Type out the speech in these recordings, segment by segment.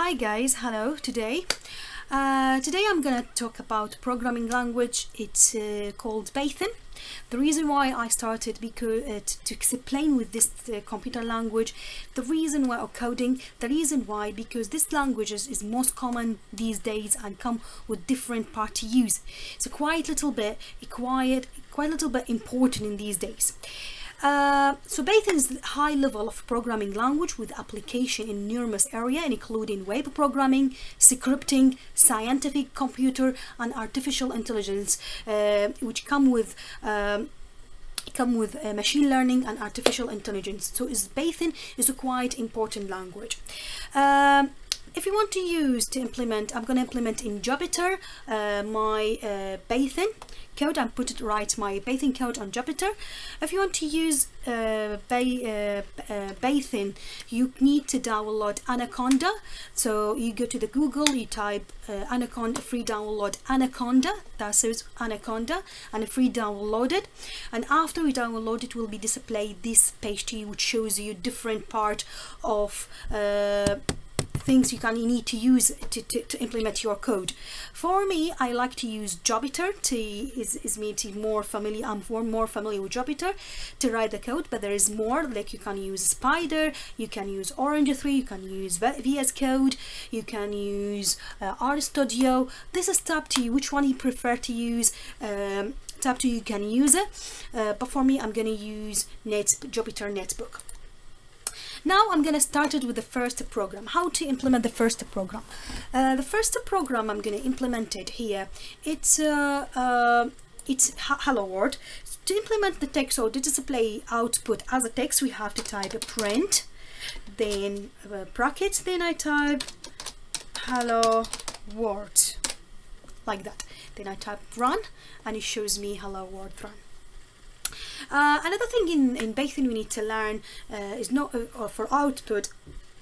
Hi guys, hello. Today I'm gonna talk about programming language. It's called Python. The reason why I started because to explain with this computer language, the reason why or coding, the reason why because this language is most common these days and come with different part to use. So quite a little bit important in these days. So Python is a high level of programming language with application in numerous areas, including web programming, scripting, scientific, computer, and artificial intelligence, which come with machine learning and artificial intelligence. So Python is a quite important language. If you want to implement, I'm going to implement in Jupyter my Python code and write my Python code on Jupyter. If you want to use Python, you need to download Anaconda. So you go to the Google, you type Anaconda, free download Anaconda. That says Anaconda, and free download it. And after we download it, will be displayed this page to you, which shows you different part of things you need to use to implement your code. For me, I like to use Jupyter. I'm more familiar with Jupyter to write the code, but there is more. Like you can use Spider, you can use Orange 3, you can use VS Code, you can use RStudio. This is up to you which one you prefer to use. It's up to you, can use it. But for me, I'm gonna use Jupyter Notebook. Now I'm going to start it with the first program. How to implement the first program? The first program I'm going to implement it here. It's Hello World. To implement the text or to display output as a text, we have to type a print, then brackets, then I type Hello World, like that. Then I type run, and it shows me Hello World run. Another thing in Python we need to learn is not for output,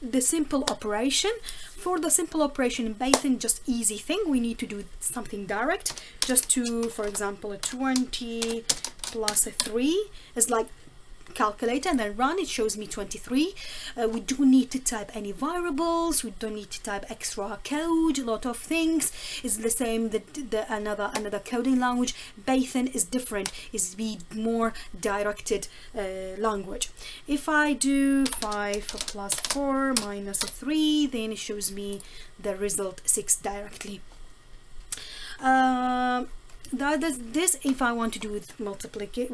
the simple operation. For the simple operation in Python, just easy thing, we need to do something direct. Just to, for example, a 20 plus a 3 is like calculator, and then run, it shows me 23. We don't need to type any variables, we don't need to type extra code, a lot of things. It's the same another coding language. Python is different, is be more directed language. If I do 5 plus 4 minus 3, then it shows me the result 6 directly. This if I want to do with multiplication,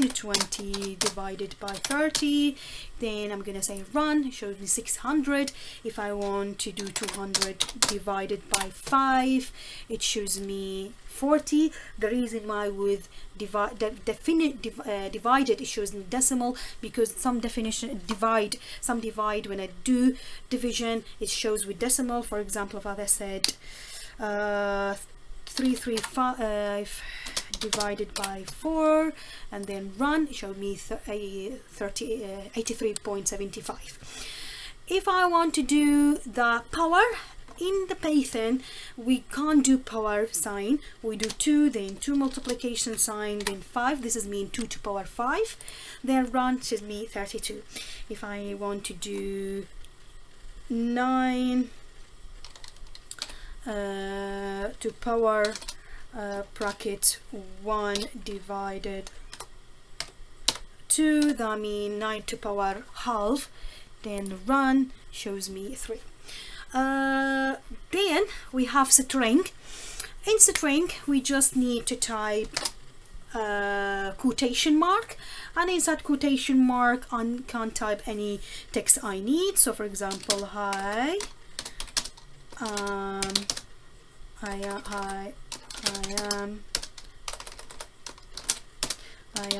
20 divided by 30, then I'm gonna say run, it shows me 600. If I want to do 200 divided by 5, it shows me 40. The reason why with divided it shows me decimal, because some divide when I do division, it shows with decimal. For example, if I said 335 divided by 4 and then run, showed me 83.75. If I want to do the power in the Python, we can't do power sign, we do 2, then 2 multiplication sign, then 5. This is mean 2 to power 5, then run shows me 32. If I want to do 9 to power bracket 1 divided 2, that means 9 to power half, then run shows me 3. Then we have string. In string we just need to type quotation mark, and inside quotation mark I can type any text I need. So for example, hi, I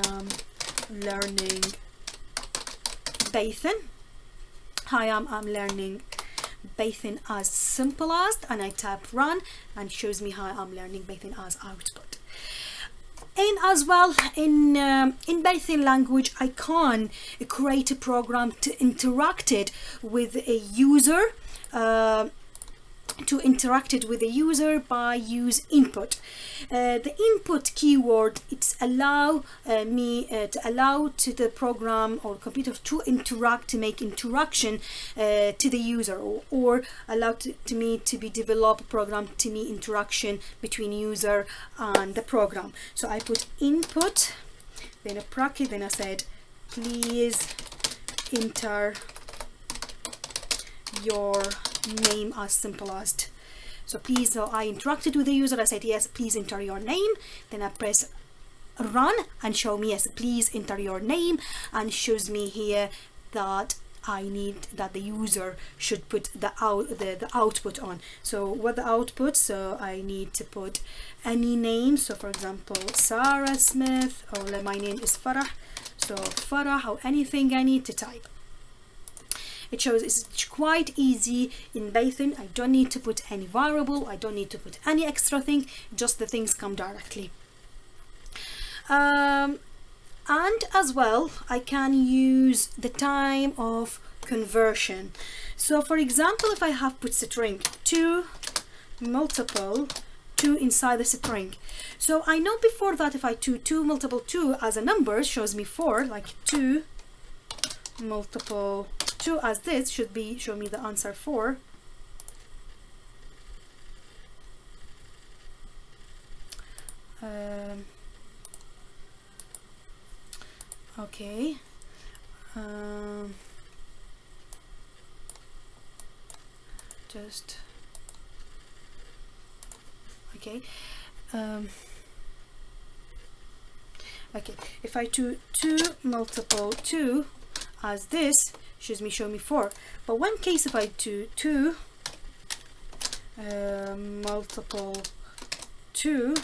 am learning Python. Hi, I'm learning Python as simple as, and I type run and shows me how I'm learning Python as output. And as well in Python language, I can create a program to interact it with a user. to interact it with the user by use input. The input keyword, it's allow to allow to the program or computer to interact, to make interaction to the user, or allow to me to be develop program to me interaction between user and the program. So I put input, then a bracket, then I said please enter your name as simple as. So please, so I interacted with the user, I said yes, please enter your name, then I press run and show me yes, please enter your name, and shows me here that I need that the user should put the output on. So what the output, so I need to put any name, so for example Sarah Smith, or my name is Farah, so Farah, or anything I need to type. It shows it's quite easy in Python. I don't need to put any variable, I don't need to put any extra thing, just the things come directly. And as well, I can use the time of conversion. So for example, if I have put string 2 multiple 2 inside the string, so I know before that if I do 2 multiple 2 as a number, shows me 4, like 2 multiple 2 as this should be show me the answer 4. Okay. Just okay. Okay. If I do 2 multiple 2 as this, show me 4. But one case, if I do 2 multiple 2,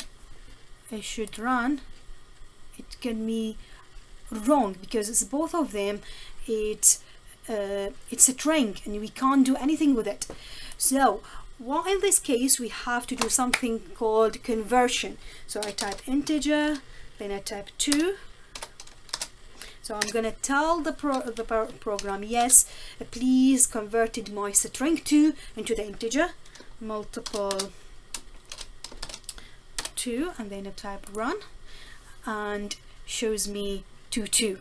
it should run. It can be wrong because it's both of them. It's a string and we can't do anything with it. So well, in this case we have to do something called conversion. So I type integer, then I type 2. So I'm gonna tell the program, yes, please converted my string 2 into the integer multiple 2, and then I type run, and shows me 2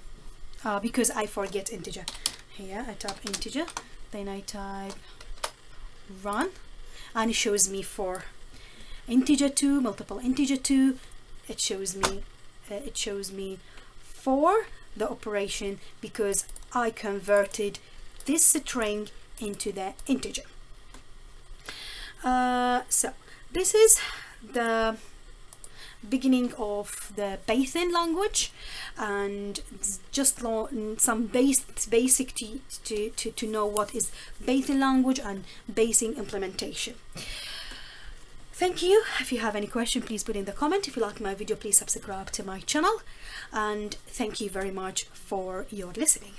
because I forget integer. Here I type integer, then I type run, and it shows me 4. Integer 2 multiple integer 2, it shows me 4, the operation, because I converted this string into the integer. So this is the beginning of the Python language, and just some basic to know what is Python language and basic implementation. Thank you. If you have any question, please put in the comment. If you like my video, please subscribe to my channel, and thank you very much for your listening.